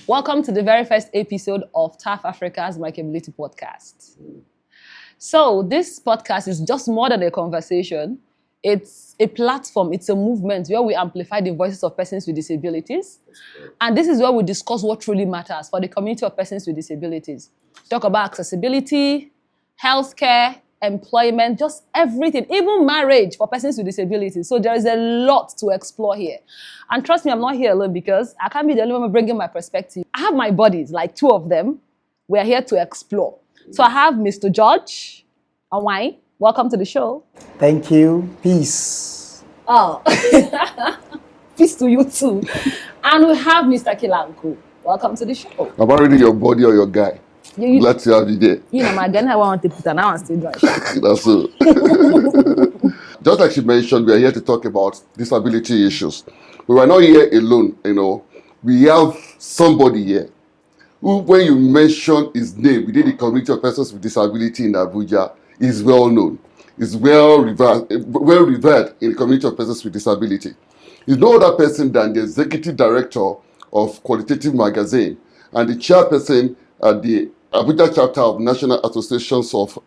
Welcome to the very first episode of TAF Africa's MICdisABILITY podcast. So this podcast is just more than a conversation. It's a platform, it's a movement where we amplify the voices of persons with disabilities. And this is where we discuss what truly matters for the community of persons with disabilities. Talk about accessibility, healthcare, employment, just everything, even marriage for persons with disabilities. So there is a lot to explore here. And trust me, I'm not here alone because I can't be the only one bringing my perspective. I have my buddies, like two of them. We are here to explore. So I have Mr. George Anwai. Welcome to the show. Thank you. Peace. Oh, peace to you too. And we have Mr. Kilanku. Welcome to the show. I'm already your body or your guy. Glad to have you there. You know, my gun, I want to put an hour and still dry. That's so. Just like she mentioned, we are here to talk about disability issues. We are not here alone, you know. We have somebody here who, when you mention his name within the community of persons with disability in Abuja, is well known. Is well revered in the community of persons with disability. He's no other person than the executive director of Qualitative Magazine and the chairperson at the Abuja chapter of National Associations of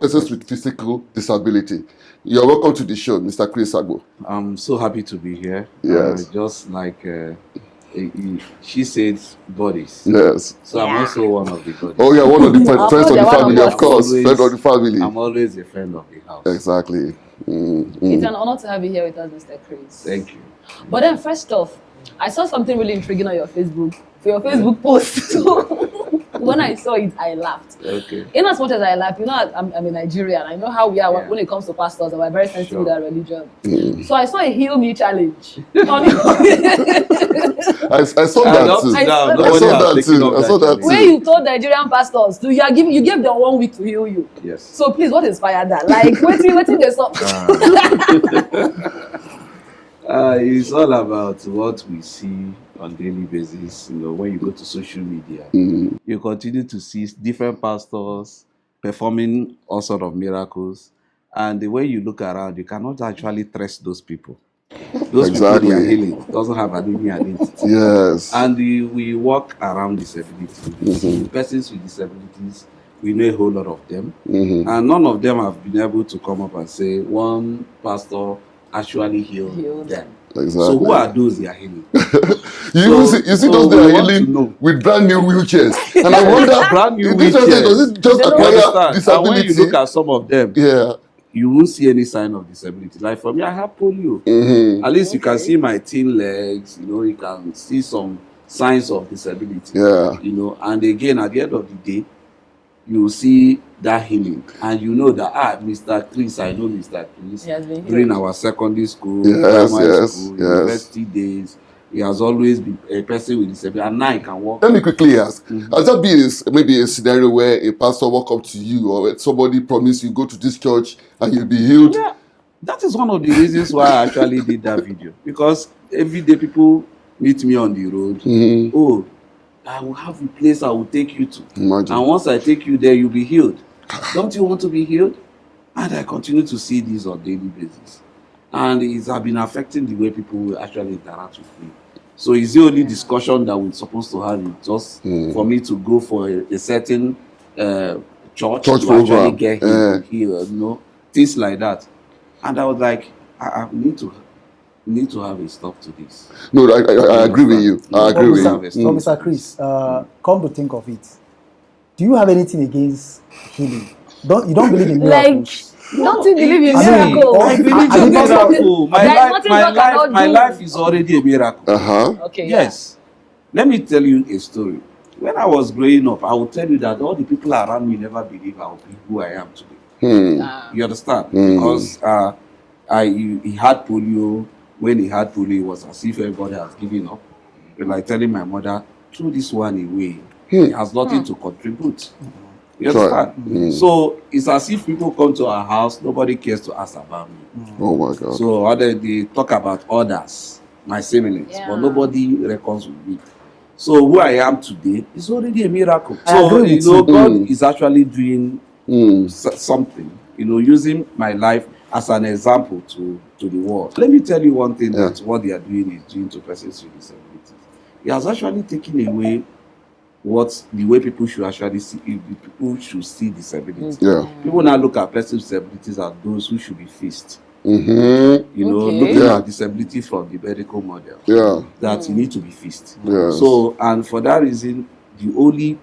Persons with Physical Disability. You're welcome to the show, Mr. Chris Agbo. I'm so happy to be here. Yes. Just like she said, bodies. Yes. So I'm also one of the bodies. Oh, yeah, one of the friends of the family, of course. Always, Friend of the family. I'm always a friend of the house. Exactly. It's an honor to have you here with us, Mr. Chris. Thank you. But then first off, I saw something really intriguing on your Facebook, for your Facebook post. So when I saw it, I laughed. Okay. In as much as I laugh, you know, I'm a Nigerian. I know how we are when it comes to pastors, and we're very sensitive with our religion. So I saw a heal me challenge. I saw that too. I saw that too. Where you told Nigerian pastors, you gave them 1 week to heal you. Yes. So please, what inspired that? Like, waiting they stop. It's all about what we see on daily basis. You know, when you go to social media, you continue to see different pastors performing all sort of miracles, and the way you look around, you cannot actually trace those people. Those people they are healing doesn't have any identity. Yes. And we walk around disability. Persons with disabilities, we know a whole lot of them, and none of them have been able to come up and say one pastor actually healed them. Exactly. So who are those they are healing? You see those they are healing with brand new wheelchairs. And I wonder, brand new wheelchairs, does it just acquire disability? And when you look at some of them, yeah, you won't see any sign of disability. Like for me, I have polio. At least you can see my thin legs, you know, you can see some signs of disability. Yeah. You know, and again, at the end of the day, you see that healing, and you know that Mr. Chris, I know Mr. Chris during our secondary school, primary school, university days. He has always been a person with disability, and now he can walk. Let me quickly ask: has that been maybe a scenario where a pastor walk up to you, or somebody promise you go to this church and you'll be healed? Yeah, that is one of the reasons why I actually did that video, because every day people meet me on the road. Oh, I will have a place I will take you to. Imagine. And once I take you there, you'll be healed. Don't you want to be healed? And I continue to see this on a daily basis. And it has been affecting the way people actually interact with me. So it's the only discussion that we're supposed to have, is just for me to go for a certain church to program. Actually get healed, you know, things like that. And I was like, I need to have a stop to this. No, I agree with you. I agree with you. So, Mr. Chris, come to think of it, do you have anything against healing? You don't believe in miracles? Don't you believe in miracles? I believe in miracle. My life is already a miracle. Okay. Yes. Let me tell you a story. When I was growing up, I will tell you that all the people around me never believe I will be who I am today. You understand? Because he had polio. When he had polio, it was as if everybody has given up. And like telling my mother, throw this one away. He has nothing to contribute. You understand? So it's as if people come to our house, nobody cares to ask about me. Oh my God. So they talk about others, my siblings, but nobody reckons with me. So who I am today is already a miracle. So you know, God is actually doing something, you know, using my life as an example to the world. Let me tell you one thing that what they are doing is doing to persons with disabilities. It has actually taken away the way people should actually see, people should see disability. Yeah. People now look at persons with disabilities as those who should be fixed. Mm-hmm. You know, Okay. looking at disability from the medical model. Yeah. That you need to be fixed. Yes. So, and for that reason, the only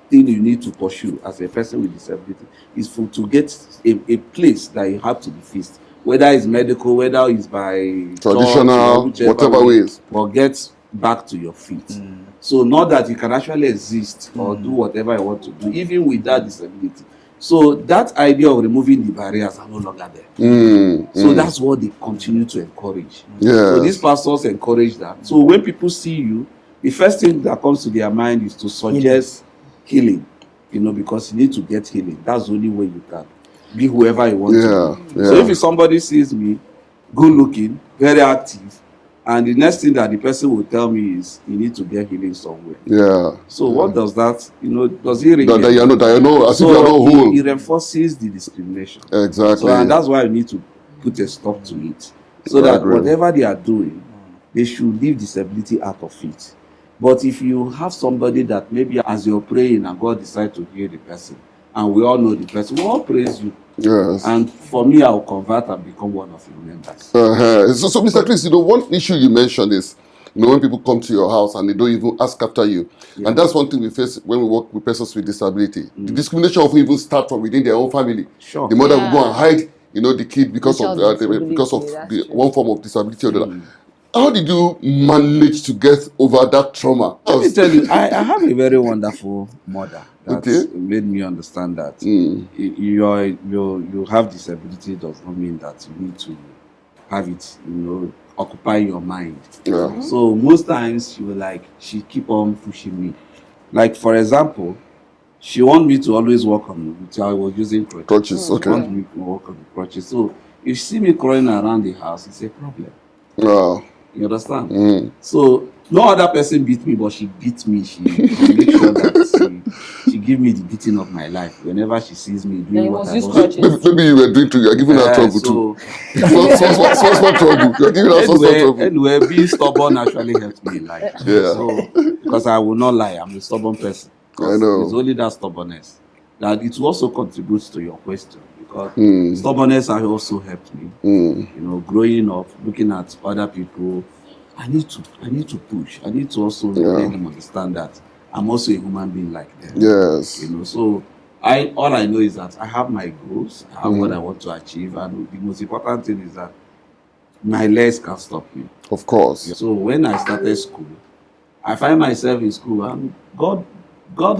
thing you need to pursue as a person with disability is to get a place that you have to be fixed. Whether it's medical, whether it's by Traditional, church, whatever ways. or get back to your feet. So not that you can actually exist or do whatever you want to do, even with that disability. So that idea of removing the barriers are no longer there. So that's what they continue to encourage. Yeah. So these pastors encourage that. So when people see you, the first thing that comes to their mind is to suggest healing, you know, because you need to get healing. That's the only way you can be whoever you want to be. So if somebody sees me, good looking, very active, and the next thing that the person will tell me is, you need to get healing somewhere. Yeah. So what does that, you know, does it ring? That you know, as if you are not whole. It reinforces the discrimination. Exactly. So, and that's why you need to put a stop to it. So that whatever they are doing, they should leave disability out of it. But if you have somebody that maybe as you're praying and God decides to heal the person, and we all know the person, we all praise you. Yes. And for me, I'll convert and become one of your members. So, Mr. Chris, you know, one issue you mentioned is, you know, when people come to your house and they don't even ask after you. And that's one thing we face when we work with persons with disability. The discrimination often even start from within their own family. Sure. The mother will go and hide, you know, the kid because of That's the true. one form of disability or the other. How did you manage to get over that trauma? Let me tell you, I have a very wonderful mother that made me understand that you have disability does not mean that you need to have it, you know, occupy your mind. Yeah. So most times she keep on pushing me. Like for example, she want me to always work on which I was using crutches. Crutches, She want me to work on the crutches. So if you see me crawling around the house, it's a problem. Wow. You understand? So no other person beat me, but she beat me. She make sure that she give me the beating of my life whenever she sees me doing what I was doing. Maybe you were doing too. You are giving her trouble too. Small trouble. You are giving her small trouble. Anyway, being stubborn actually helped me in life. Yeah. So because I will not lie, I'm a stubborn person. I know. It's only that stubbornness that it also contributes to your question, because stubbornness has also helped me. You know, growing up, looking at other people, I need to push. I need to also make them understand that I'm also a human being like them. Yes. You know, so all I know is that I have my goals, I have what I want to achieve, and the most important thing is that my legs can stop me. Of course. So when I started school, I find myself in school, and God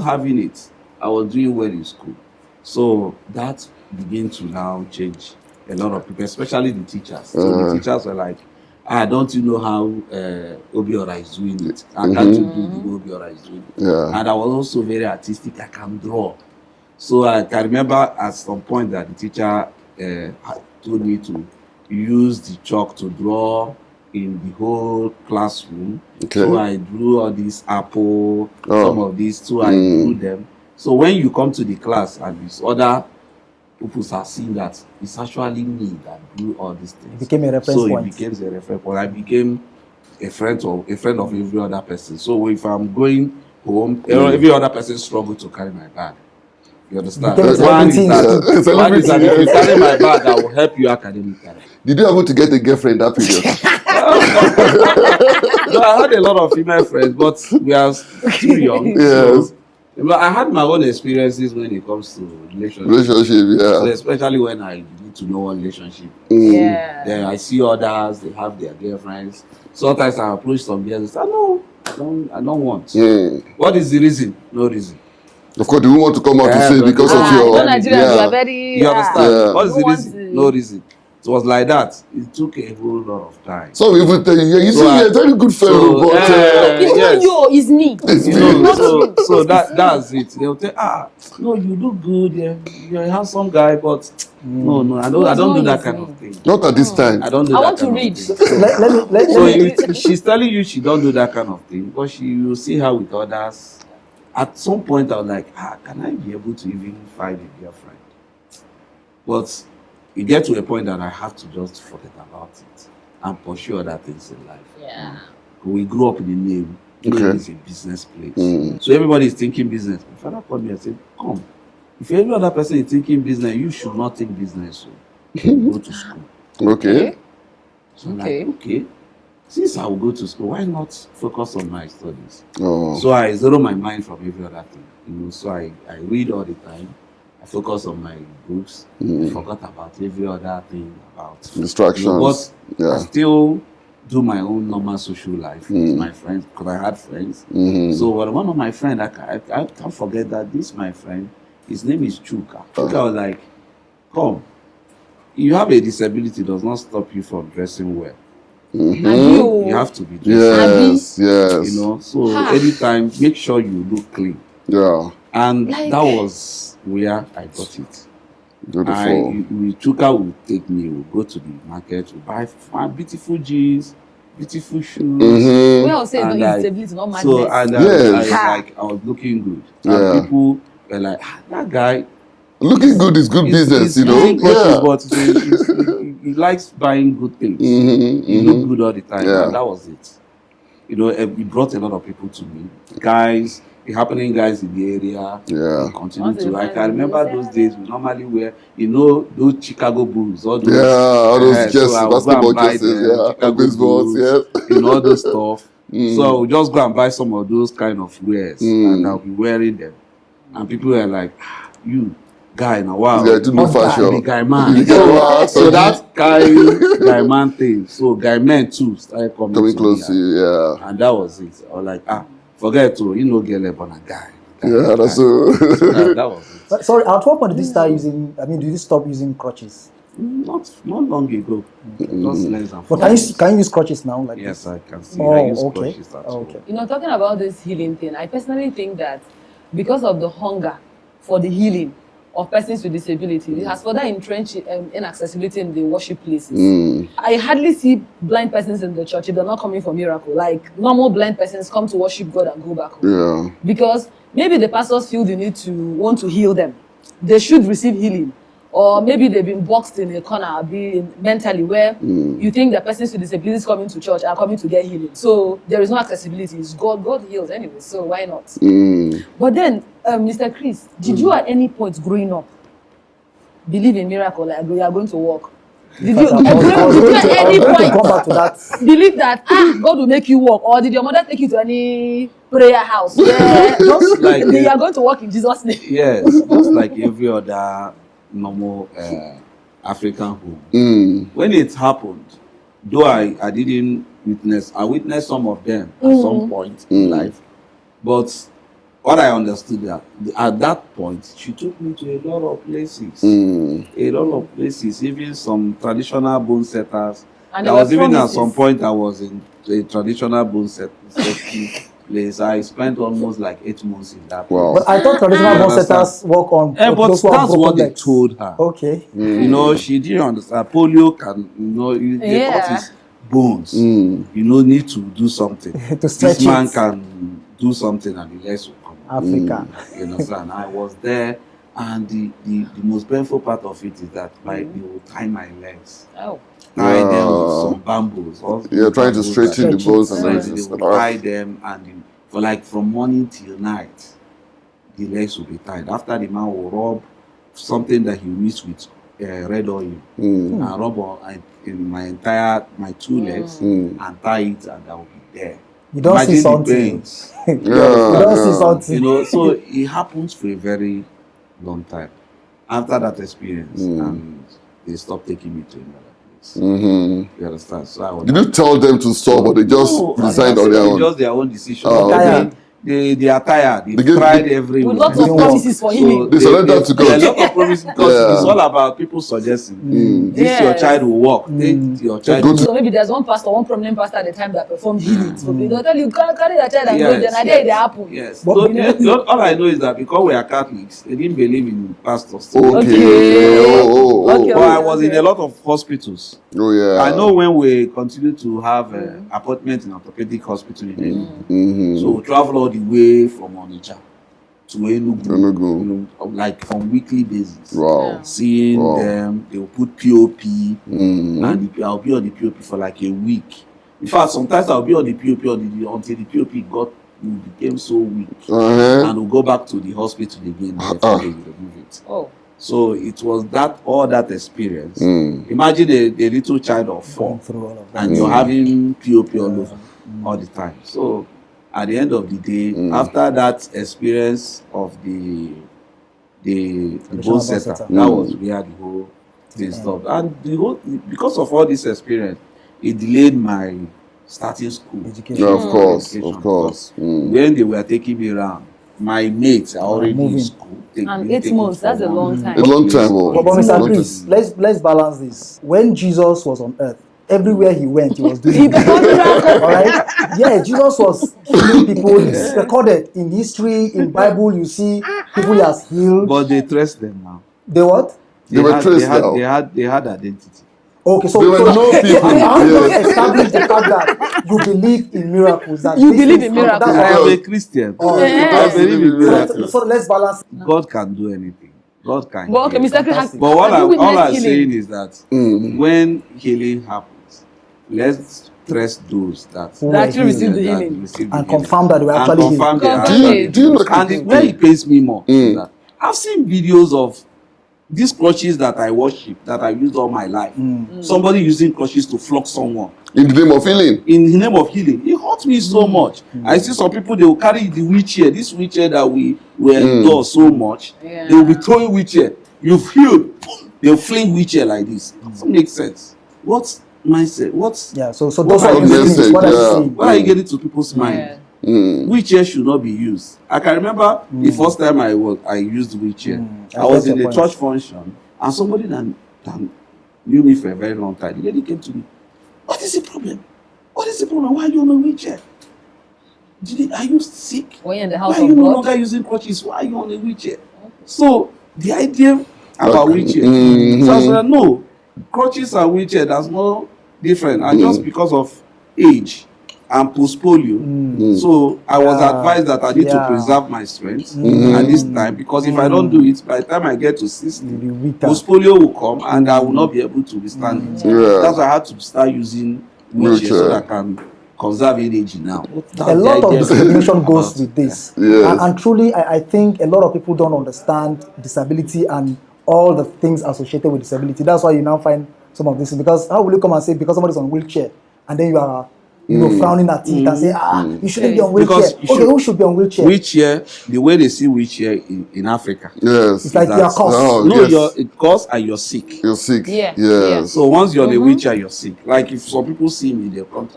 having it, I was doing well in school. So that began to now change a lot of people, especially the teachers. So the teachers were like, don't you know how Obiora is doing it? And can't you do the way Obiora is doing it? Yeah. And I was also very artistic. I can draw. So I can remember at some point that the teacher told me to use the chalk to draw in the whole classroom. Okay. So I drew all these apple, some of these too, I drew them. So when you come to the class and these other people are seeing that it's actually me that drew all these things. It became a reference point. So it became a reference point. I became a friend of every other person. So if I'm going home, every other person struggle to carry my bag. You understand? One is that if you carry my bag, I will help you academically. Did you happen to get a girlfriend that period? No, I had a lot of female friends, but we are too young. Yes. So, but I had my own experiences when it comes to relationships. Yeah. So especially when I need to know one relationship. Yeah. Then I see others, they have their girlfriends. Sometimes I approach some girls and say, no, I don't want. What is the reason? No reason. Of course, you want to come out to say because of your... Nigerians, you are very... You understand? Yeah. What is the reason? No reason. It was like that. It took a whole lot of time. So even tell you, you see, you're a very good fellow, but... It's not you, it's me. So that's it. They'll say, no, you look good. You're a handsome guy, but no, I don't do that kind of thing. Not at this time. I don't do I that want to kind read. of thing. So she's telling you she don't do that kind of thing, but you see her with others. At some point, I was like, can I be able to even find a girlfriend? But you get to a point that I have to just forget about it and pursue other things in life. Yeah. We grew up in the name Okay. is a business place. So everybody is thinking business. My father called me and said, come, if every other person is thinking business, you should not take business. So go to school. Okay. So I'm Okay. like, okay, since I will go to school, why not focus on my studies? Oh. So I zero my mind from every other thing. So I read all the time. I focus on my books. I forgot about every other thing about Distractions. but I still do my own normal social life with my friends because I had friends. So one of my friends, I can't forget that this my friend, his name is Chuka. Chuka was like, come, you have a disability does not stop you from dressing well. You have to be dressing well. Yes. So anytime, make sure you look clean. Yeah. And that was where I got it. Beautiful. Chuka will take me, we'll go to the market, to buy beautiful jeans, beautiful shoes. Well, say no disability, not madness. So and I was looking good. And people were like, that guy. Looking good is good business, you know. But he likes buying good things. He look good all the time. And that was it. He brought a lot of people to me. Guys, the happening guys in the area. Continue to. I can remember those days we normally wear, those Chicago Bulls, all those. All those jerseys, so basketball jerseys, baseballs, all those stuff. So I would just go and buy some of those kind of wares, and I'll be wearing them. And people were like, you guy, now wow, fashion. Guy man. So that guy man thing. So guy men too started coming close to you, and that was it. I was like, forget to, get born a guy. That's so that was it. Sorry, at what point did you start using? Did you stop using crutches? Not long ago. Just less than 4 But can you use crutches now? Like yes, I can see. I use crutches. Okay. Talking about this healing thing, I personally think that because of the hunger for the healing of persons with disabilities, it has further entrenched inaccessibility in the worship places. I hardly see blind persons in the church if they're not coming for miracle. Like normal blind persons come to worship God and go back home. Because maybe the pastors feel the need to want to heal them. They should receive healing. Or maybe they've been boxed in a corner, mentally, where you think the persons with disabilities coming to church are coming to get healing. So there is no accessibility. It's God heals anyway, so why not? But then, Mr. Chris, did you at any point growing up believe in miracle, like you are going to walk? Did you at any point believe that God will make you walk? Or did your mother take you to any prayer house where just like you are going to walk in Jesus' name? Yes, just like every other normal African home. When it happened, though I didn't witness, I witnessed some of them at some point in life, but what I understood that at that point, she took me to a lot of places. Even some traditional bone setters. And I was even at some point I was in a traditional bone setting place. I spent almost like 8 months in that place. But I thought traditional bone setters work on but that's what they told her. Okay. She didn't understand. Polio can, they cut his bones. Need to do something. To stretch this man can do something and the legs will come. Africa. You understand? I was there, and the most painful part of it is that they will tie my legs. Tie them with some bamboos. Trying to straighten the bones and they will tie them, and from morning till night, the legs will be tied. After the man will rub something that he mixed with red oil and rub in my 2 legs and tie it, and I will be there. You don't see something. You don't see something. So it happens for a very long time. After that experience, and they stopped taking me to another place. You understand? So did you tell them to stop, or they just decided on their own? Just their own decision. They are tired. They've tried everywhere. With lots of promises for healing. They surrender to God. A lot of promises because it's all about people suggesting. This your child will walk. Your child. So maybe there's one prominent pastor at the time that performed healing. So they'll tell you, carry your child and go. Then I did the apple. Yes. All I know is that because we are Catholics, they didn't believe in pastors. Okay. I was in a lot of hospitals. I know when we continue to have appointments in orthopedic hospital in Enugu. So we travel all the way from Onitsha to Enugu, like on weekly basis. Seeing them, they will put POP, and I'll be on the POP for like a week. In fact, sometimes I'll be on the POP until the POP became so weak, and we'll go back to the hospital again. And they remove it. Oh. So it was all that experience. Imagine a little child of 4, through all of that. and you're having POP all over all the time. So at the end of the day, after that experience of the bone setter, that was where the whole thing stopped. And because of all this experience, it delayed my starting school. Education. Yeah, of course. When they were taking me around, my mates are already in school. And 8 months, that's a long time. A long time. But Mr. Chris, let's balance this. When Jesus was on earth, everywhere he went, he was doing it. All right? Yeah, Jesus was healing people. It's recorded in history, in Bible. You see people he has healed. But they traced them now. They what? They were traced now. They had identity. Okay, so There were no people. how do you Yes. establish the fact that you believe in miracles? That You this believe is- in miracles. that's I all. am a Christian. Yes. I believe in miracles. So let's balance. God can do anything. God can. But okay, heal. Mr. Chris has. But all have you I'm witnessed healing? saying is that when healing happens, let's trust those that Who That actually were received the healed healing. received the and healing. confirm that they were And actually confirm healed. they are Confirm actually it. Do you know? And where it pains me more is that I've seen videos of these crutches that I worship, that I used all my life. Somebody using crutches to flog someone In the name of healing. in the name of healing. It hurt me so much. I see some people, they will carry the wheelchair, this wheelchair that we endure so much. Yeah. They will be throwing wheelchair. You've healed. They'll fling wheelchair like this. Doesn't make sense. What's mindset? What's Yeah, so What those are are you the things. saying? What are you Yeah. saying? why are you getting to people's mind? Yeah. Wheelchair should not be used. I can remember the first time I used wheelchair. I I was get in your a point. church function, and somebody that knew me for a very long time, the lady came to me. What is the problem? What is the problem? Why are you on a wheelchair? Are you sick? When you're in the Why house are of you no God. longer using crutches? Why are you on a wheelchair? So the idea about wheelchair, so I said, no, crutches and wheelchair, there's no difference. And just because of age and post-polio, so I was advised that I need to preserve my strength at this time, because if I don't do it, by the time I get to 60, You'll be weaker. post-polio will come and I will not be able to withstand it. Yeah. That's why I had to start using wheelchair so that I can conserve energy now. A lot of discrimination goes with this. Yes. And truly, I think a lot of people don't understand disability and all the things associated with disability. That's why you now find some of this. Because how will you come and say, because somebody's on a wheelchair, and then you are frowning at it and say, you shouldn't be on wheelchair. Because you Okay, who should be on wheelchair? Wheelchair, the way they see wheelchair in Africa. Yes. It's like you are cursed. Oh, No, yes. you're cause and you're sick. You're sick. Yeah. Yes. So once you're on a wheelchair, you're sick. Like if some people see me, they'll come,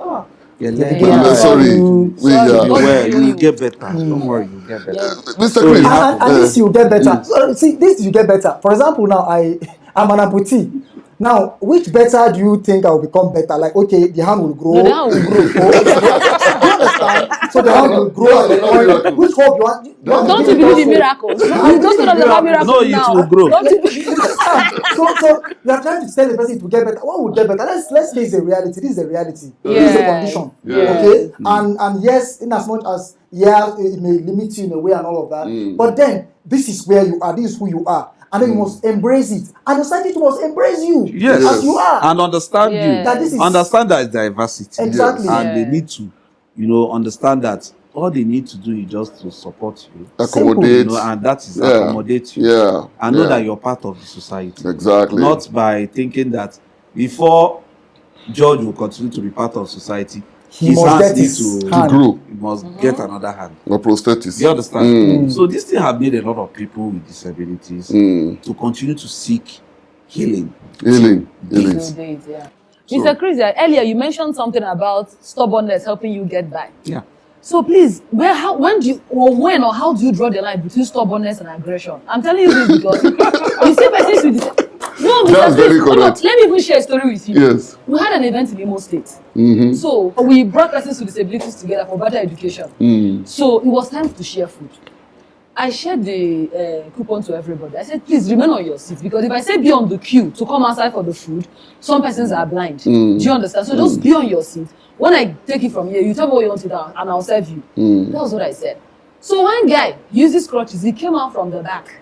Yeah. Sorry. You get better. Don't worry, you get better. Mr. So Chris. you have And this you get better. So, see, this you get better. For example, now I'm an amputee. Now, which better do you think I will become better? Like, okay, the hand will grow. No, the hand will grow. Do you understand? So the hand will grow. And which hope you want? Don't you believe in miracles? You just don't have miracles No, it now. will grow. Don't you believe? So you are trying to tell the person to get better. What would get better? Let's face the reality. This is the reality. This is the condition. Okay. And yes, in as much as it may limit you in a way and all of that. But then this is where you are. This is who you are. And then you must embrace it. And the society must embrace you as you are. And understand you. That this is Understand that it's diversity. Exactly. And they need to, understand that all they need to do is just to support you. Accommodate. And that is accommodate you. Yeah. And know that you're part of the society. Exactly. Not by thinking that before George will continue to be part of society, he his must hands get need his to hand. grow. He must get another hand. Or prosthetics. You understand? So this thing have made a lot of people with disabilities to continue to seek healing. Healing. Mr. Chris, earlier you mentioned something about stubbornness helping you get by. Yeah. So please, when or how do you draw the line between stubbornness and aggression? I'm telling you this because you see persons with no, That's Mr. very Chris, correct. let me even share a story with you. Yes. We had an event in Imo State. So we brought persons with disabilities together for better education. So it was time to share food. I shared the coupon to everybody. I said, please remain on your seat, because if I say be on the queue to come outside for the food, some persons are blind. Do you understand? So just be on your seat. When I take it from here, you tell me what you want to do and I'll serve you. That was what I said. So one guy uses crutches. He came out from the back.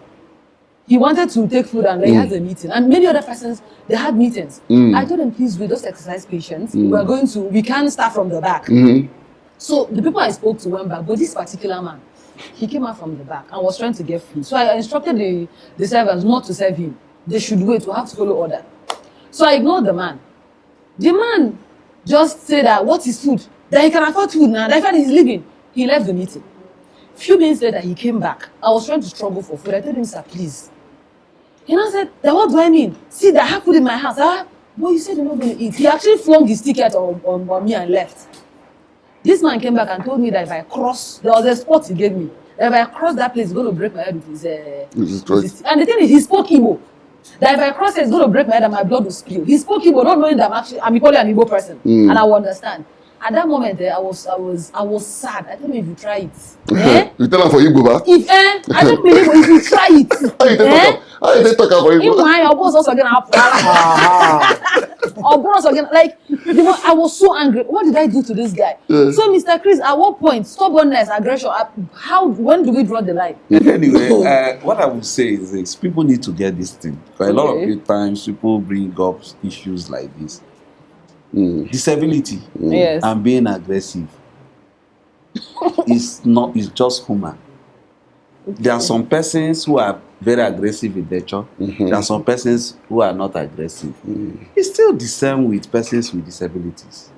he wanted to take food and he has a meeting. And many other persons, they had meetings. I told them, please, we just exercise patience. We can't start from the back. So the people I spoke to went back, but this particular man, he came out from the back and was trying to get food. So I instructed the servants not to serve him. They should wait, we have to follow order. So I ignored the man. The man just said that, what is food? That he can afford food now, that he's leaving. He left the meeting. Few minutes later, he came back. I was trying to struggle for food. I told him, sir, please. He now said, what do I mean? See, that I have food in my house. But you said you're not going to eat. He actually flung his ticket on me and left. This man came back and told me that if I cross, there was a spot he gave me. That if I cross that place, he's going to break my head with his and the thing is, he spoke Igbo. That if I cross it, it's going to break my head and my blood will spill. He spoke Igbo, not knowing that I'm equally an Igbo person. And I will understand. At that moment, I was sad. I told him, if you try it. You tell him for Igbo, ba? I don't believe if you try it. How you talk about Igbo? Your boss also again. Our boss again. Like, I was so angry. What did I do to this guy? So, Mr. Chris, at what point, stubbornness, aggression, when do we draw the line? Anyway, what I would say is this: people need to get this thing. For a lot of times, people bring up issues like this. Disability and being aggressive is just human. There are some persons who are very aggressive in nature. There are some persons who are not aggressive. It's still the same with persons with disabilities.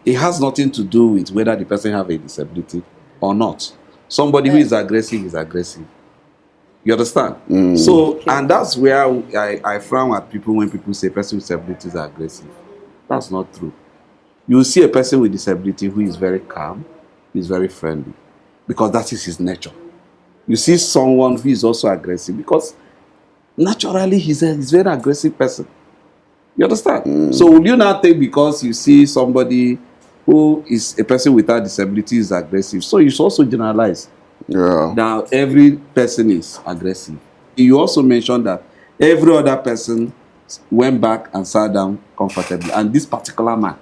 It has nothing to do with whether the person have a disability or not. Somebody who is aggressive. You understand? So, and that's where I frown at people when people say person with disabilities are aggressive. That's not true. You see a person with disability who is very calm, is very friendly, because that is his nature. You see someone who is also aggressive because naturally he's a very aggressive person. You understand? So will you not think because you see somebody who is a person without disability is aggressive? So you should also generalize. Now every person is aggressive. You also mentioned that every other person went back and sat down comfortably, and this particular man,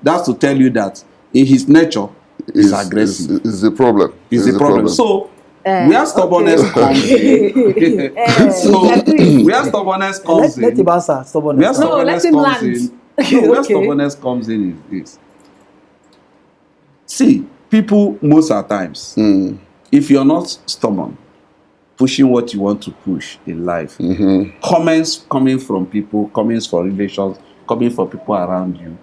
that's to tell you that in his nature is aggressive. Is the problem. Is the problem. So where stubbornness comes in. Where stubbornness comes in. Let him answer stubbornness. Where stubbornness comes in is this. See, people most of the times, if you're not stubborn, pushing what you want to push in life, comments coming from people, comments from relations, coming from people around you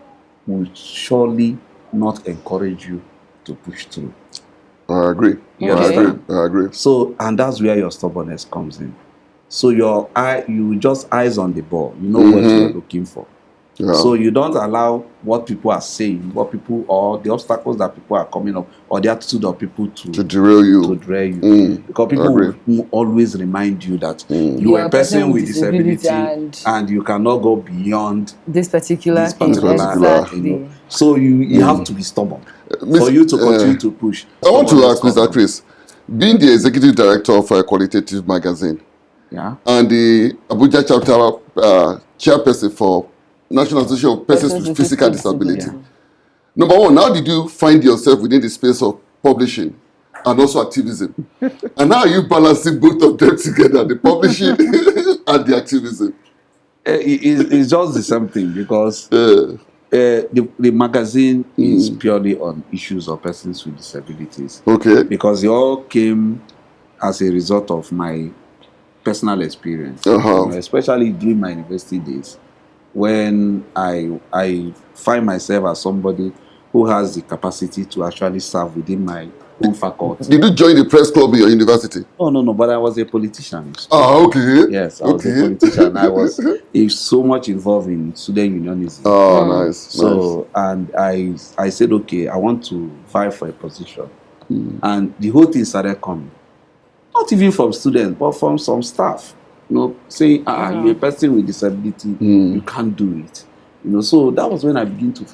will surely not encourage you to push through. I agree. You understand? I agree. So, and that's where your stubbornness comes in. So you just eyes on the ball. You know what you're looking for. So you don't allow what people are saying, or the obstacles that people are coming up, or the attitude of people to derail you. Because people will always remind you that you are a person with disability and you cannot go beyond this particular thing. Exactly. So you have to be stubborn for you to continue to push. I want to ask Mr. Chris, being the executive director of a qualitative magazine, and the Abuja chapter chairperson for National Association of Persons with Physical Disability. Number one, how did you find yourself within the space of publishing and also activism? And how are you balancing both of them together, the publishing and the activism? It's just the same thing because the magazine is purely on issues of persons with disabilities. Because it all came as a result of my personal experience, especially during my university days, when I find myself as somebody who has the capacity to actually serve within my own faculty. Did you join the press club in your university? Oh, no, but I was a politician. Yes, I was a politician. I was so much involved in student unionism. Nice. So, and I said, okay, I want to vie for a position. And the whole thing started coming. Not even from students, but from some staff. Saying, you're a person with disability, you can't do it. So that was when I begin to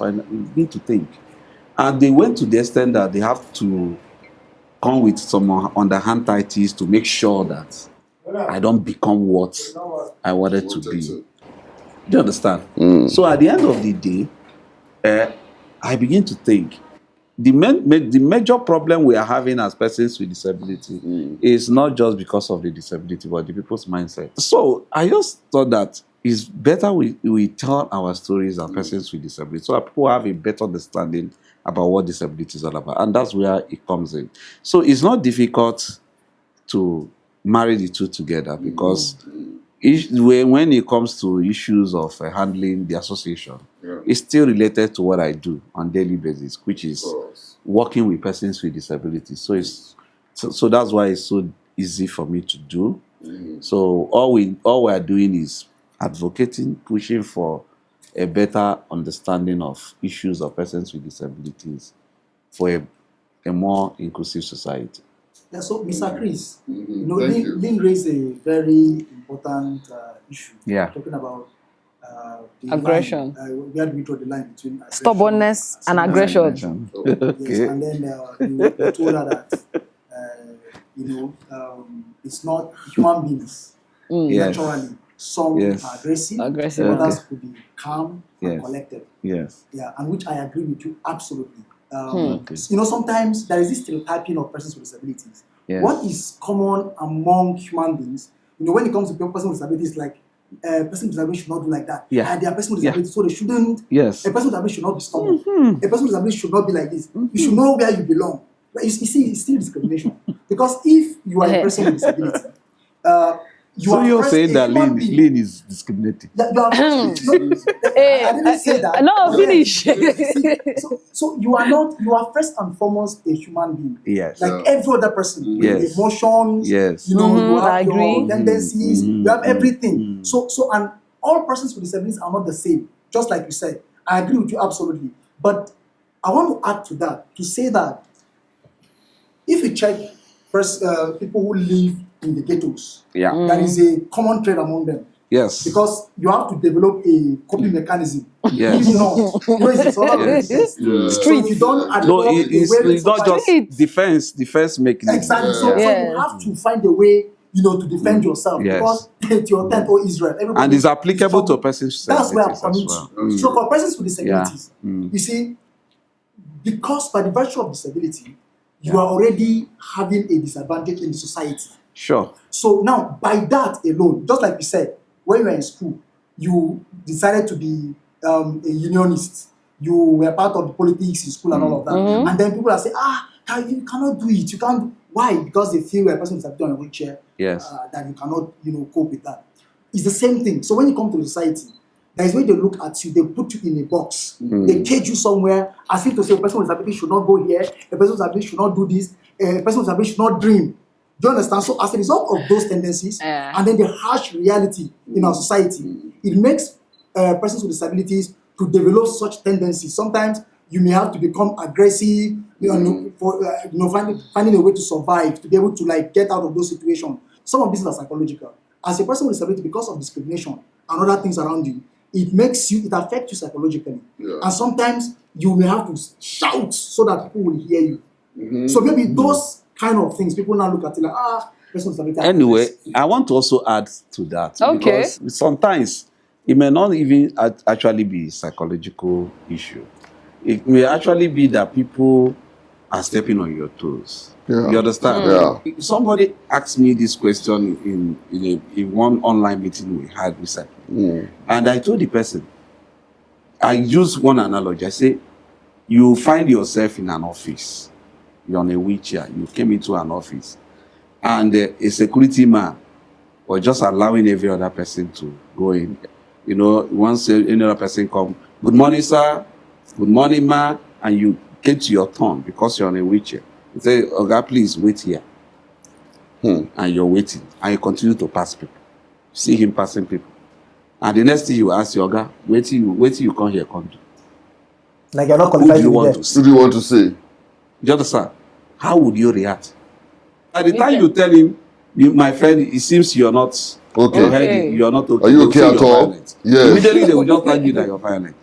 think. And they went to the extent that they have to come with some underhand titles to make sure that I don't become what I wanted to be. Do you understand? So at the end of the day, I begin to think, the major problem we are having as persons with disability is not just because of the disability, but the people's mindset. So I just thought that it's better we tell our stories as persons with disability, so that people have a better understanding about what disability is all about, and that's where it comes in. So it's not difficult to marry the two together, because when it comes to issues of handling the association, it's still related to what I do on a daily basis, which is working with persons with disabilities. So that's why it's so easy for me to do. So all we are doing is advocating, pushing for a better understanding of issues of persons with disabilities for a more inclusive society. Yeah, so Mr. Chris, Lynn raised a very important issue. Yeah. Talking about the aggression. Where do we draw the line between aggression, Stubbornness and aggression. Okay. Yes, and then you told her that it's not human beings naturally. Some are aggressive, others could be calm and collected. Yes. Yeah, and which I agree with you absolutely. Sometimes there is this stereotyping of persons with disabilities. Yes. What is common among human beings, when it comes to persons with disabilities, like a person with disability should not do like that. Yeah. They are person with disability, so they shouldn't. Yes. A person with disability should not be stubborn. A person with disability should not be like this. You should know where you belong. You see, it's still discrimination. Because if you are a person with disability, you're saying that Lynn is discriminating. I didn't say that. No, finish. So you are first and foremost a human being. Yes. Like every other person. With emotions. Yes. You have I your agree. tendencies. You have everything. So and all persons with disabilities are not the same. Just like you said. I agree with you absolutely. But I want to add to that, to say that if you check people who live in the ghettos, there is a common trait among them. Yes. Because you have to develop a coping mechanism. Yes. So if you don't it's not just defense mechanism. Exactly. So you have to find a way, to defend yourself. Yes. Because it's your tent or Israel. And it's applicable to persons with disabilities. That's where I'm coming to. So for persons with disabilities, you see, because by the virtue of disability, you are already having a disadvantage in the society. Sure. So now, by that alone, just like you said, when you were in school, you decided to be a unionist. You were part of the politics in school and all of that. And then people are saying, you cannot do it. You can't. Why? Because they feel you're a person who's on a wheelchair. Yes. That you cannot, cope with that. It's the same thing. So when you come to society, there is when they look at you, they put you in a box. They cage you somewhere, as if to say a person with disability should not go here, a person with disability should not do this, a person with disability should not dream. Do you understand? So as a result of those tendencies, and then the harsh reality in our society, it makes persons with disabilities to develop such tendencies. Sometimes you may have to become aggressive, finding a way to survive, to be able to get out of those situations. Some of these are psychological. As a person with disability, because of discrimination and other things around you, it affects you psychologically. And sometimes you may have to shout so that people will hear you. So maybe those kind of things, people now look at it like, person with disability. Anyway, I want to also add to that. Okay. Because sometimes it may not even actually be a psychological issue. It may actually be that people are stepping on your toes. Yeah. You understand? Yeah. Somebody asked me this question in one online meeting we had recently. And I told the person, I used one analogy. I say, you find yourself in an office. You're on a wheelchair. You came into an office. And a security man was just allowing every other person to go in. Once another person come, good morning, sir. Good morning, ma. And you get to your turn because you're on a wheelchair. You say, Oga, please wait here. And you're waiting. And you continue to pass people. See him passing people. And the next thing you ask your Oga, wait till you come here, come do. Like you're not Who qualified do you to be want there. to see? Who do you want to say? Do you understand? How would you react? By the time you tell him, my friend, it seems you're not Okay. you're not okay. Are you They'll okay say at you're all? violent. Yes. Immediately they will just tell you that you're violent.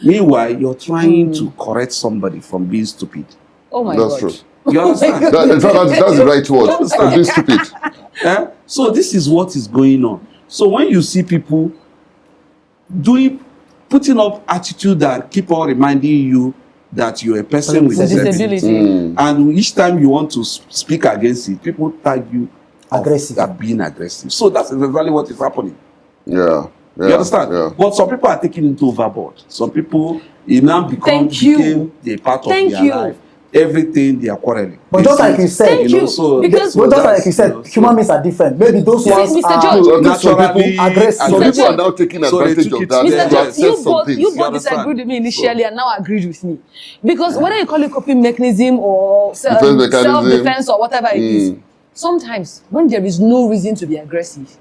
Meanwhile, you're trying to correct somebody from being stupid. Oh my That's God. true. You understand? In fact, that's the right word. understand? From being stupid. So this is what is going on. So when you see people putting up attitude that keep on reminding you that you're a person with disability. And each time you want to speak against it, people tag you aggressive, being aggressive. So that's exactly what is happening. Yeah. You understand? Yeah. But some people are taking it overboard. Some people, it now became a part of their life. Everything they are quarreling. But just like you said, because just like you said, human beings are different. Maybe those ones are naturally aggressive. Some people are now taking advantage of that. You both disagreed with me initially and now agreed with me. Because whether you call it coping mechanism or self-defense or whatever it is, sometimes when there is no reason to be aggressive,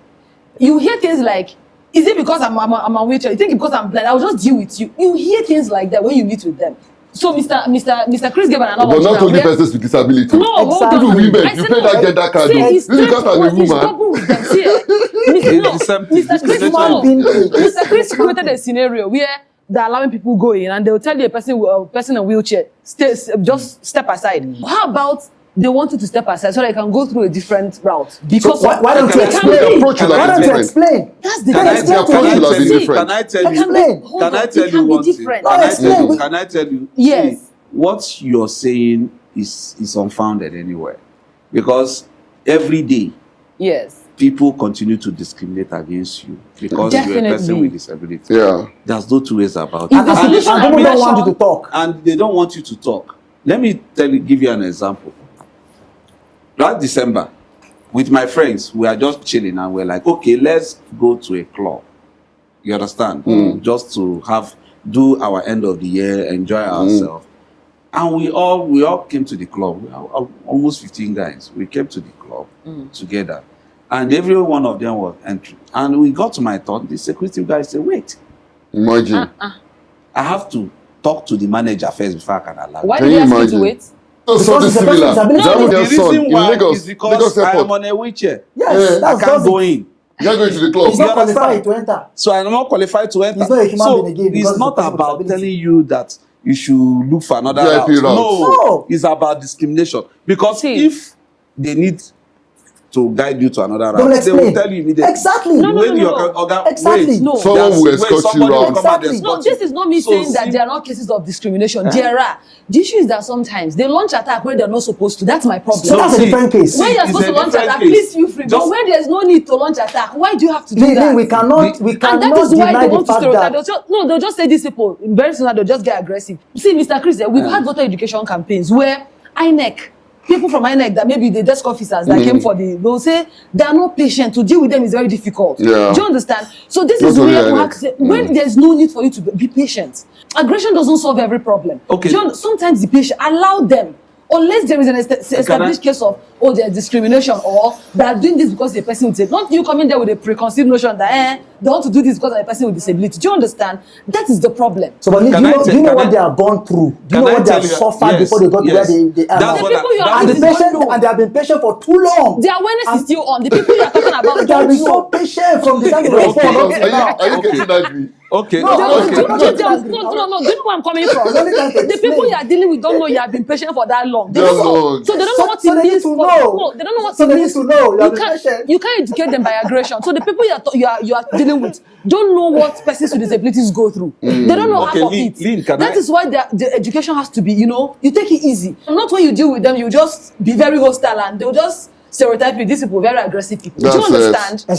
you hear things like, is it because I'm a wheelchair? You think because I'm blind, I'll just deal with you. You hear things like that when you meet with them. So Mr. Chris gave an analogy. But not only persons with disability. No, exactly. hold on. Women, you pay that get that card. This is because I'm a woman. Mr. Chris created a scenario where they're allowing people go in and they'll tell you a person in a wheelchair, just step aside. How about they want you to step aside so they can go through a different route? Because so why don't you explain? Why don't you explain? That's the Can I tell you one thing? Can I tell you? Yes. See, what you're saying is unfounded anywhere. Because every day, people continue to discriminate against you because you're a person with disability. Yeah. There's no two ways about it. And people don't want you to talk. And they don't want you to talk. Let me give you an example. Last December, with my friends, we are just chilling and we're like, okay, let's go to a club. You understand? Just to do our end of the year, enjoy ourselves. And we all came to the club. We are almost 15 guys. We came to the club together. And every one of them was entering. And we got to my turn. The security guy said, wait. Imagine. I have to talk to the manager first before I can allow. Why did you ask you to wait? So similar. The reason why is because I am on a wheelchair. Yes, I can't go in. You're going to the club. He's not qualified to enter. So I'm not qualified to enter. He's not a human being again. It's not about telling you that you should look for another route. No, it's about discrimination. Because if they need to guide you to another route, they will tell you immediately. Exactly. Exactly. Someone will escort you around. No, this is not me saying that there are not cases of discrimination. There are. The issue is that sometimes they launch attack when they're not supposed to. That's my problem. So that's a different case. When you're supposed to launch attack, please feel free. But when there's no need to launch attack, why do you have to do that? We cannot and that is why deny they want the fact that. They'll just say these people, very soon they'll just get aggressive. See, Mr. Chris, we've had voter education campaigns where people from INEC that maybe the desk officers that came for they'll say they are not patient. To deal with them is very difficult. Yeah. Do you understand? So this is where we have to say, when there's no need for you to be patient. Aggression doesn't solve every problem. Okay. Sometimes the patient, allow them. Unless there is an established case of, there's discrimination or they're doing this because they're a person with disability. Not you coming there with a preconceived notion that they want to do this because they're a person with disability. Do you understand? That is the problem. So, but do you know what they are born through? Do you know what they have suffered before they got to where they are? And they have been patient for too long. The awareness is still on. The people you are talking about they have been so patient from the time they were born. Are you getting angry? Okay. No, do you know where I'm coming from? The people you are dealing with don't know you have been patient for that long. They don't know. So they don't know what it means. No, they don't know what it means. So they need to know. You can't educate them by aggression. So the people you are dealing with don't know what persons with disabilities go through. They don't know half of it. That is why the education has to be, you take it easy. Not when you deal with them, you just be very hostile and they'll just stereotype you. These people very aggressive people. Do you understand? And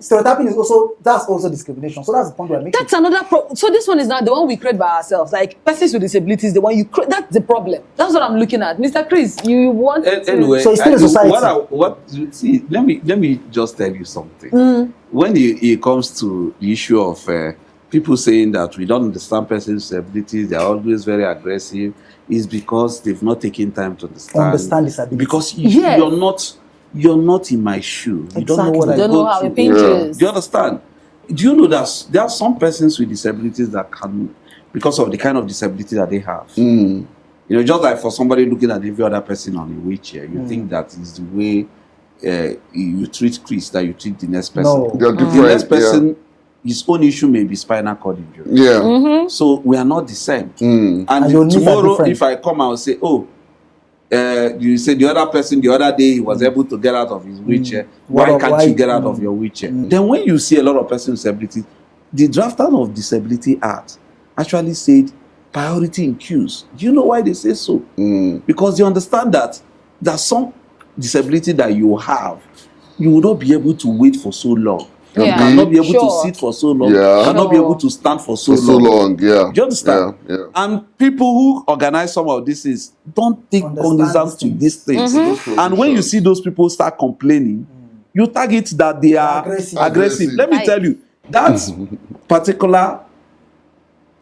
stereotyping is also discrimination. So that's the point we're making. That's another so this one is not the one we create by ourselves. Like persons with disabilities, the one you create. That's the problem. That's what I'm looking at. Mr. Chris, you want anyway, so it's still a society. See, let me just tell you something. When it comes to the issue of people saying that we don't understand persons with disabilities, they are always very aggressive, is because they've not taken time to understand disability. Because you're not in my shoe. You don't know what I go through. You don't know how it pinches. Do you understand? Do you know that there are some persons with disabilities that can, because of the kind of disability that they have, just like for somebody looking at every other person on a wheelchair, you think that is the way you treat Chris, that you treat the next person. No. They're different. The next person, his own issue may be spinal cord injury. Yeah. So we are not the same. And tomorrow, if I come and say, you say the other person the other day he was able to get out of his wheelchair. Why can't you get out of your wheelchair? Then when you see a lot of persons with disabilities, the drafter of Disability Act actually said priority in queues. Do you know why they say so? Because they understand that there's some disability that you have, you will not be able to wait for so long. You cannot be able to sit for so long. You cannot be able to stand for so long. Yeah. Do you understand? Yeah. And people who organize some of these things don't take cognizance to these things. And when you see those people start complaining, you target that they are aggressive. Let me tell you, that particular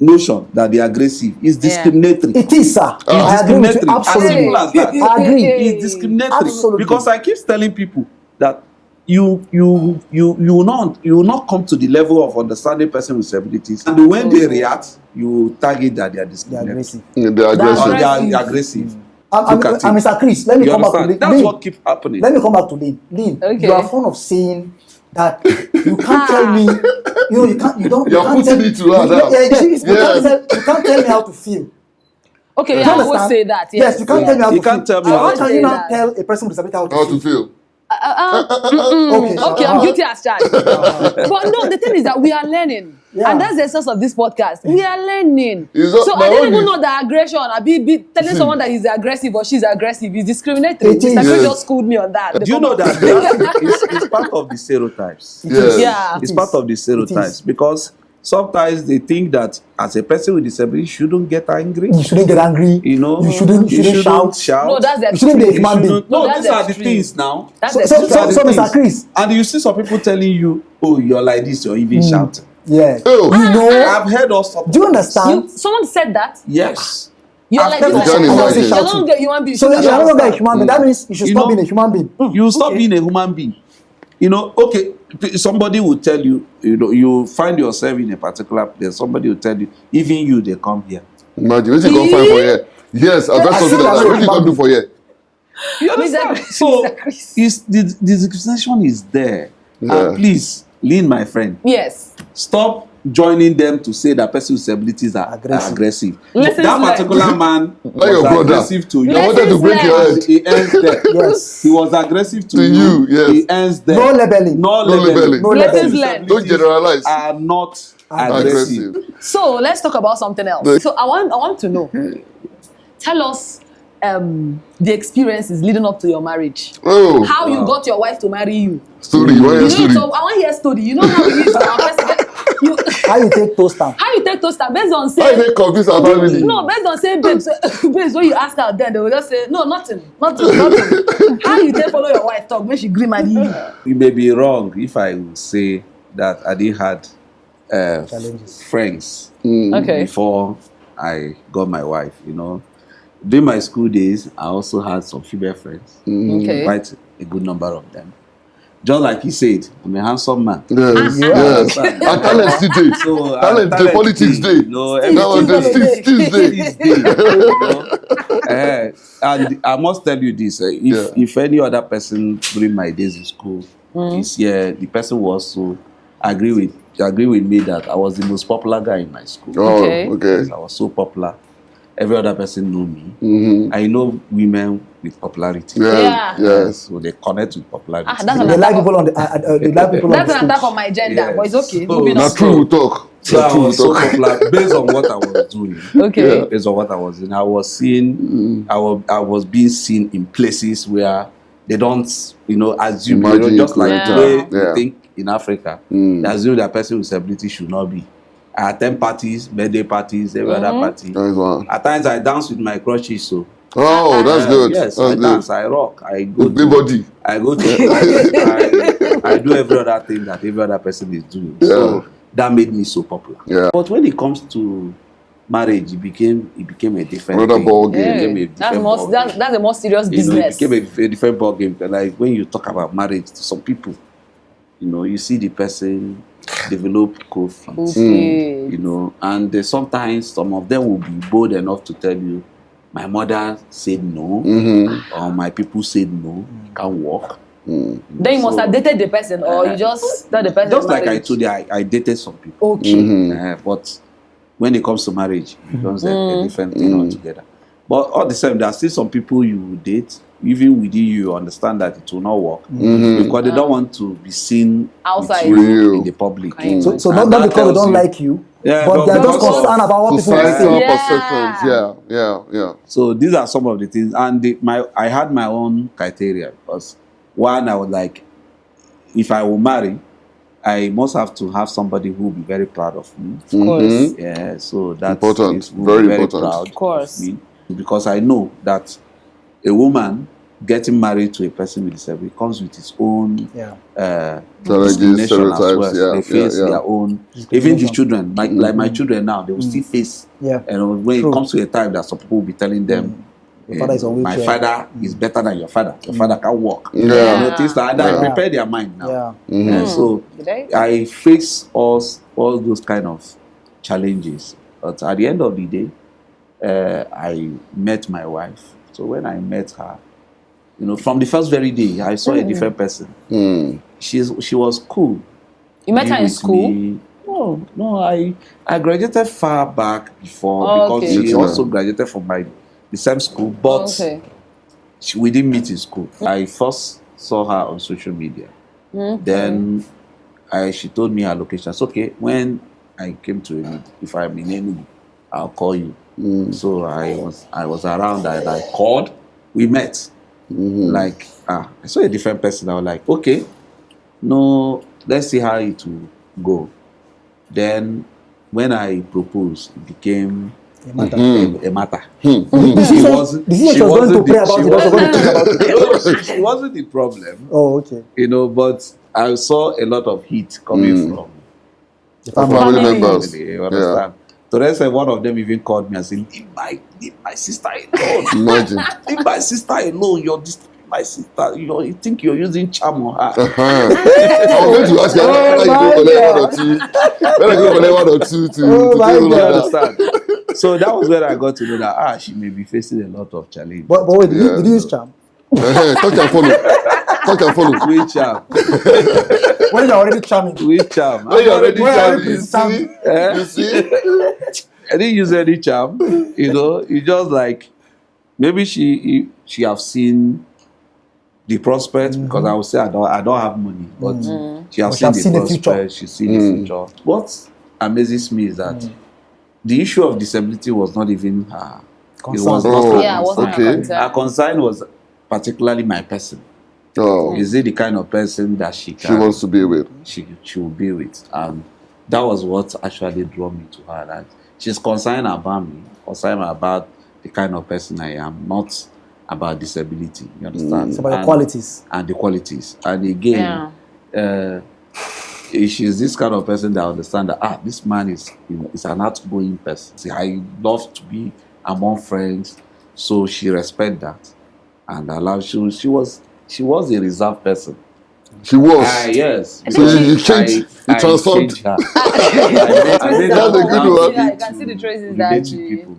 notion that they are aggressive is discriminatory. It is, sir. It's discriminatory. As simple as that. I agree. It's discriminatory. Absolutely. Because I keep telling people that you will not come to the level of understanding person with disabilities, and when they react, you target that they are discriminatory. They're aggressive. They are aggressive. And Mr. Chris, let me come back to Lynn. That's what keeps happening. Let me come back to Lynn. Lynn, you are fond of saying that you can't tell me, you can't tell me how to feel. Okay, I always say that. Yes, you can't tell me how to feel. You can't tell me how can you not tell a person with disability how to feel? Okay, I'm guilty as charged. But no, the thing is that we are learning. And that's the essence of this podcast. We are learning. So I don't even know the aggression. I be telling someone that he's aggressive or she's aggressive is discriminatory. Mr. Chris just schooled me on that. Do you know that it's part of the stereotypes? Yes. Yeah. It's part of the stereotypes because sometimes they think that as a person with disability, you shouldn't get angry. You shouldn't get angry. You know, you shouldn't shout. No, that's the you shouldn't be a human being. No, these are the things now. So Mr. Chris. And you see some people telling you, oh, you're like this, you're even shouting. Yeah. Oh. You know. I've heard us talk. Do you understand? Someone said that? Yes. You're like You're this. You're not a human being. So you're no longer a human being. That means you should stop being a human being. You stop being a human being. You know, okay, somebody will tell you, you find yourself in a particular place, somebody will tell you, even you, they come here. Imagine, what you going to find for here? Yes, I've got something like that. What you going to do for here? You understand? So, the discrimination is there. And please, Lynn, my friend. Yes. Stop joining them to say that person with disabilities are aggressive. That particular man was aggressive to you. I wanted to break your head. He ends there. Yes. He was aggressive to you. Yes. He ends there. No labeling. No labeling. Lessons learned. Don't generalize. Are not aggressive. So let's talk about something else. So I want to know. Tell us the experiences leading up to your marriage. Oh. How you got your wife to marry you. Story. So I want to hear story. You know how it is now. How you take toast time? How you take toast time? Based on say. How you convince our family? No, based on say babes. Babes, when you ask her then they will just say no, nothing. How you take follow your wife talk when she agree marry you? You may be wrong if I would say that I didn't had friends before I got my wife. You know, during my school days, I also had some female friends. Quite a good number of them. Just like he said, I'm a handsome man. Yes. And talent still day. So, talent day, politics day. Still day. And I must tell you this: if any other person during my days in school is here, the person will also agree with me that I was the most popular guy in my school. Oh, okay. I was so popular. Every other person knew me. I know women with popularity. Yes. So they connect with popularity. They like people on the. They like people on the. That's an attack on my gender, but it's okay. Not true talk. So I was so popular based on what I was doing. Okay. Based on what I was doing, I was seen. I was being seen in places where they don't, assume. Just like the way we think in Africa, they assume that person with disability should not be. I attend parties, birthday parties, every other party. At times I dance with my crutches, so. Oh, that's good. Yes, that's I dance, good. I rock, I go to I do every other thing that every other person is doing. Yeah. So that made me so popular. Yeah. But when it comes to marriage, it became a different Another thing. ball game. That's a more serious business. It became a different ball game. Like when you talk about marriage to some people, you see the person develop cold feet, and sometimes some of them will be bold enough to tell you, my mother said no, or my people said no, you can't walk. Then you must have dated the person, or you just that the person. Just like I told you, I dated some people. Okay. But when it comes to marriage, it becomes a different thing altogether. But all the same, there are still some people you date, even within you understand that it will not work because they don't want to be seen Outside. with you in the public. So not because they don't like you, but they're just concerned about what people will Societal say. perceptions, yeah. So these are some of the things, and I had my own criteria because one, I was like, if I will marry, I must have to have somebody who will be very proud of me. Of course. Yeah, so that's Important. very Very proud important. Of course. of me because I know that a woman getting married to a person with disability comes with its own discrimination as well. They face their own. Even the children, like my children now, they will still face. And when it comes to a time that some people will be telling them, my father is better than your father. Your father can walk. You know, things like that. I prepare their mind now. So I face all those kind of challenges. But at the end of the day, I met my wife. So when I met her, you know, from the first very day, I saw a different person. She was cool. You met her in school? Me. No, I graduated far back before because she also graduated from the same school, but we didn't meet in school. I first saw her on social media. Then she told me her location. It's okay. When I came to Enugu, if I'm in Enugu, I'll call you. So I was around. I called. We met. Like I saw a different person. I was like, okay, no, let's see how it will go. Then when I proposed, it became a matter. She wasn't the problem. Oh, okay. You know, but I saw a lot of heat coming from the family members. You understand? So that's why one of them even called me and said, leave my sister alone. Imagine. Leave my sister alone. You're disturbing my sister. You think you're using charm on her. I was going to ask you when I go collect one or two to understand. So that was where I got to know that she may be facing a lot of challenges. But wait, did you use charm? Touch and follow. Which charm? When you're already charming. Which charm? When you're already charming. You see? I didn't use any charm. You know, it's just like maybe she have seen the prospect because I would say I don't have money, but she have seen the prospect. She's seen the future. What amazes me is that the issue of disability was not even her. It was not her concern. Her concern was particularly my person. Is it the kind of person that she wants to be with? She will be with. And that was what actually drew me to her. That she's concerned about me, concerned about the kind of person I am, not about disability. You understand? It's about the qualities. And the qualities. And again, she's this kind of person that understands that this man is an outgoing person. See, I love to be among friends, so she respects that and allows. She was a reserved person. She was. Yes. So you changed. You transformed. I made That's a good one. Yeah, I can see the traces that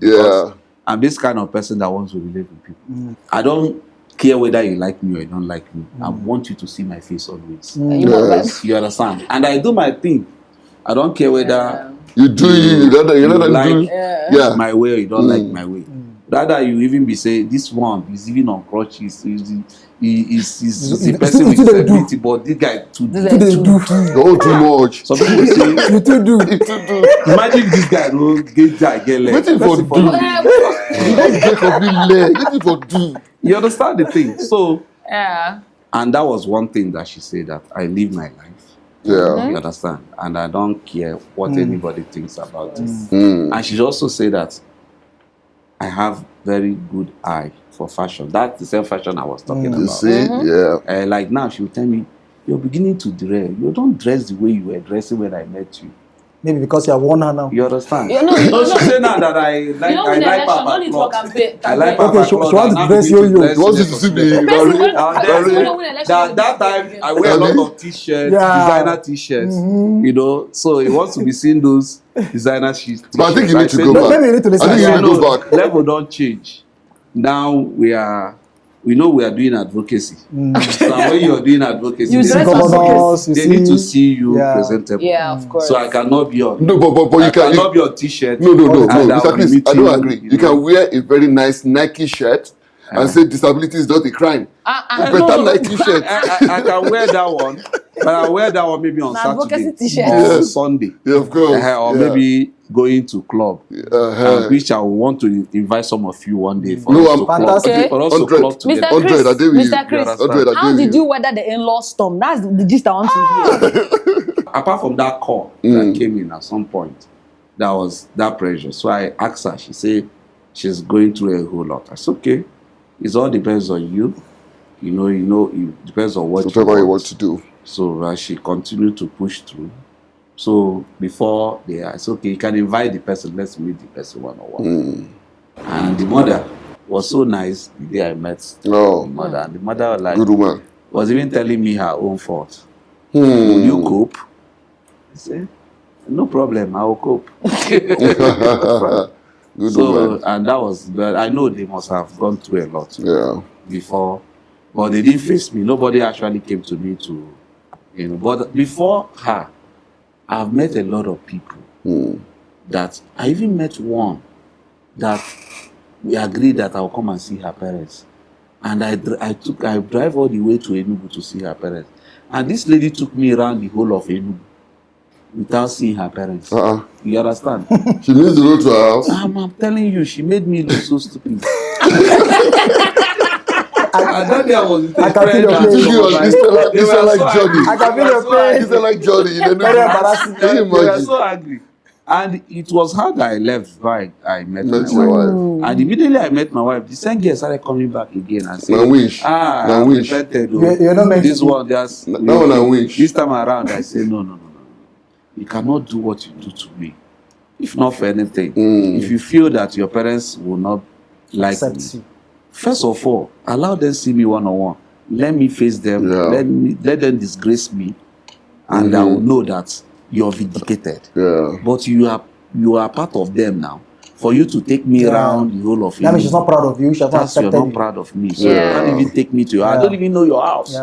Yeah. I'm this kind of person that wants to relate with people. I don't care whether you like me or you don't like me. I want you to see my face always. Yes. You understand? And I do my thing. I don't care whether you do you don't like my way or you don't like my way. Rather, you even be saying this one is even on crutches. He's the person with disability, but this guy too too much. Some people say you too do. Imagine if this guy don't get leg. Waiting for do. You don't break up the leg. Waiting for do. You understand the thing? So and that was one thing that she said, that I live my life. Yeah. You understand? And I don't care what anybody thinks about this. And she also said that I have very good eye for fashion. That's the same fashion I was talking about. You see? Like now, she will tell me, you're beginning to dress. You don't dress the way you were dressing when I met you. Maybe because you have worn her now. You understand? She say now that I like Papa cloth. I like Papa she cloth. wants to dress yo-yo. She wants you to see me. That time I wear a lot of t-shirts, designer t-shirts, you know. So he wants to be seeing those designer t-shirts. But I think you need to go back. Maybe you need to listen. I think you need to go back. Level don't change. Now we know we are doing advocacy. So when you're doing advocacy, they need to see you presentable. Yeah, of course. So I cannot be on. No, but you cannot be on t-shirt. No. Mr. Chris, I don't agree. You can wear a very nice Nike shirt and say disability is not a crime. T-shirt. I can wear that one, but I wear that one maybe on advocacy Saturday T-shirt. or Sunday. Yeah, of course. Or maybe going to club, which I want to invite some of you one day for us to club. For us to club together. Mr. Chris, how did you weather the in-law storm? That's the gist I want to hear. Apart from that call that came in at some point, that was that pressure. So I asked her, she said she's going through a whole lot. I said, okay, it all depends on you. You know, it depends on what you want to do. So she continued to push through. So before I said, okay, you can invite the person, let's meet the person one-on-one. And the mother was so nice the day I met the mother. And the mother was like, good woman. Was even telling me her own fault. Will you cope? I said, no problem, I will cope. Good woman. And that was, but I know they must have gone through a lot before, but they didn't face me. Nobody actually came to me to, but before her, I've met a lot of people that I even met one that we agreed that I'll come and see her parents. And I drive all the way to Enugu to see her parents. And this lady took me around the whole of Enugu without seeing her parents. You understand? She needs to go to her house. I'm telling you, she made me look so stupid. That day I was I can feel your pain. This is like Johnny. I can feel your pain. This is like Johnny. Very embarrassing. Can you They were imagine? so angry. And it was how that I left before I met my Met your wife. And immediately I met my wife, the same girl started coming back again and saying, I wish. I wish. You're not meant this to. one, there's That one I wish. This time around, I say, no. You cannot do what you do to me. If not for anything. If you feel that your parents will not like me, first of all, allow them see me one-on-one. Let me face them. Let them disgrace me. And I will know that you're vindicated. But you are part of them now. For you to take me around the whole of it. That means she's not proud of you. You're not proud of me. So you can't even take me to your house. I don't even know your house.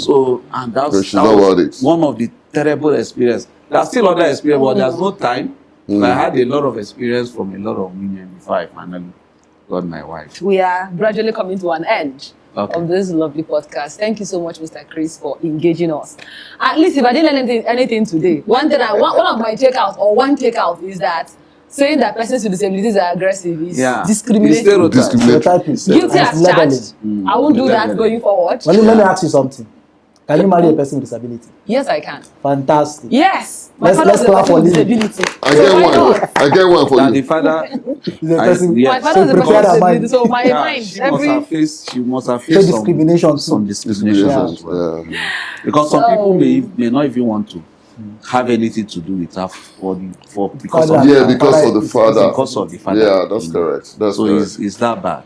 So, and that was one of the terrible experiences. There's still other experience, but there's no time. But I had a lot of experience from a lot of women before I finally got my wife. We are gradually coming to an end of this lovely podcast. Thank you so much, Mr. Chris, for engaging us. At least if I didn't learn anything today, one of my takeout is that saying that persons with disabilities are aggressive is discriminating. Guilty as charged. I won't do that going forward. Let me ask you something. Can you marry a person with disability? Yes, I can. Fantastic. Yes. Let's clap for disability. I get one for you. The father is a person. My father is a person with disability, so my mind. She must have faced discrimination. Some discrimination. Because some people may not even want to have anything to do with her because of the father. Because of the father. Yeah, that's correct. So it's that bad.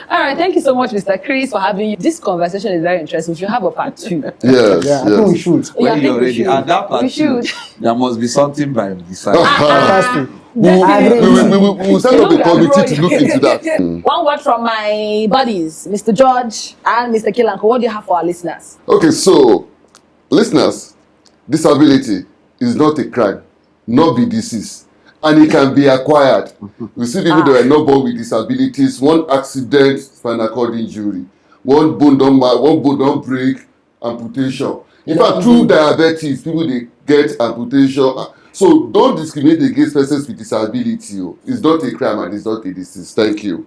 All right, thank you so much, Mr. Chris, for having you. This conversation is very interesting. We should have a part 2. Yes. I think we should. When you're ready, at that part 2, there must be something by the side. Fantastic. We will send up a committee to look into that. One word from my buddies, Mr. George and Mr. Kilanko. What do you have for our listeners? Okay, so, listeners, disability is not a crime, not be disease. And it can be acquired. We see people that are not born with disabilities. One accident, spinal cord injury. One bone don't break, amputation. In fact, through diabetes, people they get amputation. So don't discriminate against persons with disability. It's not a crime and it's not a disease. Thank you.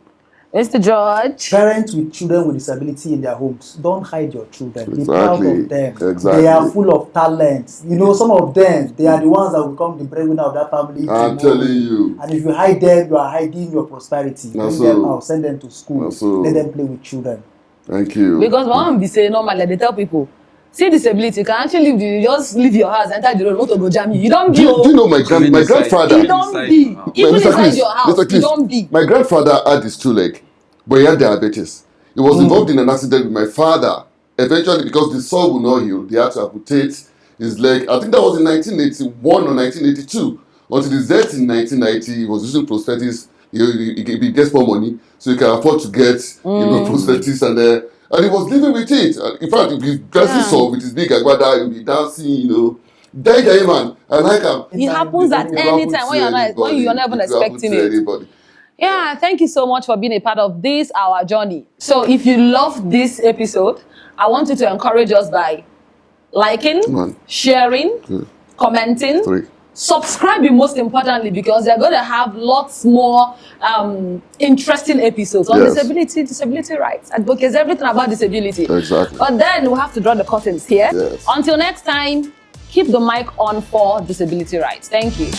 Mr. George. Parents with children with disability in their homes, don't hide your children. Be proud of them. Exactly. They are full of talents. You know, some of them, they are the ones that will become the breadwinner of that family. I'm telling you. And if you hide them, you are hiding your prosperity. Bring them out, send them to school. Let them play with children. Thank you. Because one be saying normally, they tell people, see disability, you can actually just leave your house, enter the road, go to go jam you. You don't be. Do you know my grandfather? You don't be. Even inside your house, you don't be. My grandfather had his 2 legs, but he had diabetes. He was involved in an accident with my father. Eventually, because the sore would not heal, they had to amputate his leg. I think that was in 1981 or 1982. Until his death in 1990, he was using prosthetics. He gets more money, so he can afford to get prosthetics and he was living with it. In fact, if he's dancing song with his big agbada, he'll be dancing, man. I like him. It happens at any time when you're not even expecting it. Anybody. Yeah, thank you so much for being a part of this, our journey. So if you love this episode, I want you to encourage us by liking, 1, sharing, 2, commenting, 3. subscribing most importantly, because they're going to have lots more interesting episodes on disability rights, advocacy, everything about disability. Exactly. But then we'll have to draw the curtains here. Yes. Until next time, keep the mic on for disability rights. Thank you.